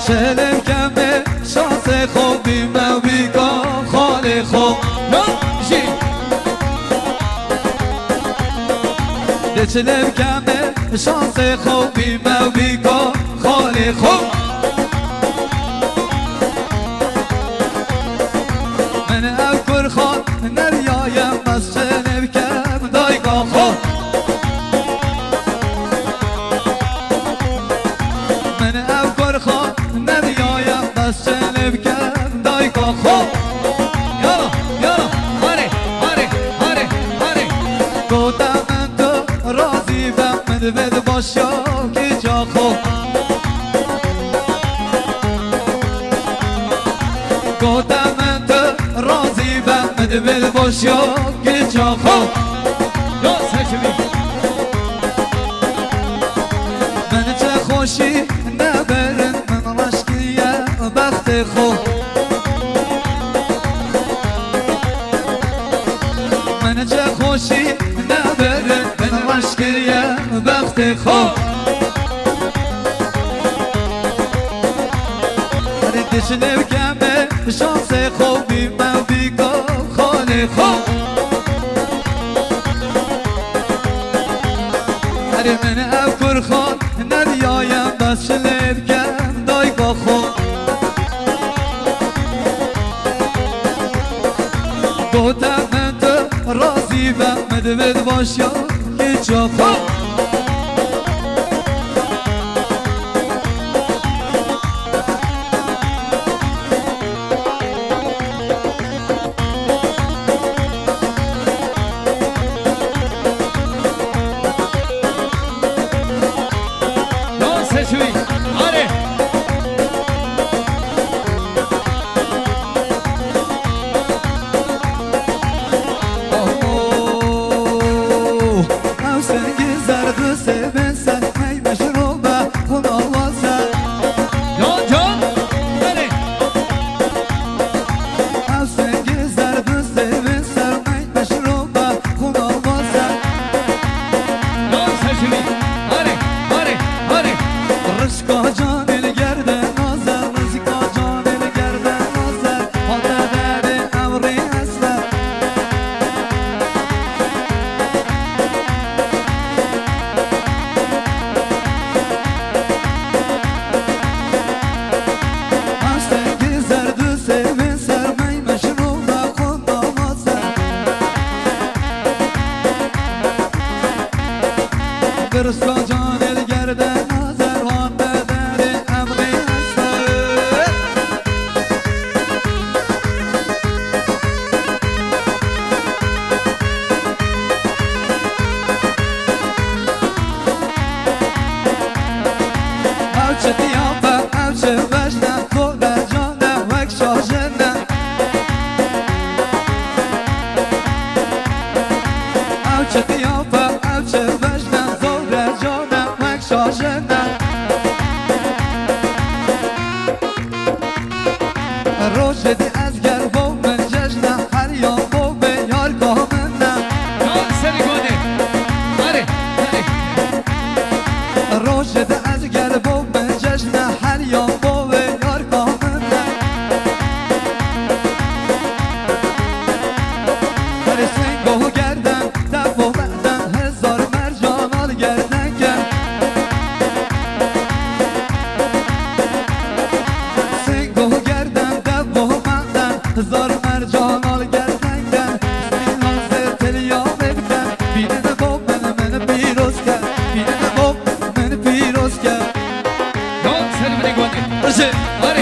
شلم کمه شانس خوبی مویگا خاله خوب ناشی دچلم کمه شانس خوبی مویگا خاله خوب من اکر خان نریایم بس شلم کم دایگا خوب من اکر خان نریایم بس شلم کم دایگا خوب یالا یالا هاره هاره هاره هاره گفتم من تو راضی بم بد باش یا که جا خوب گفتم من تو راضی بم بد باش یا که جا خوب یا سکمی من چه خوشی نبرن من رشکیه بخت خوب من چه خوشی نبرن من رشکیه بخت خوب هر دشنو کمه شانس خوبی من بیگا خاله خوب هر من اکر خان نریایم بس شلم کم دایگا خوب گفتم من تو راضی بم بد باش یا که جا خوب Arce,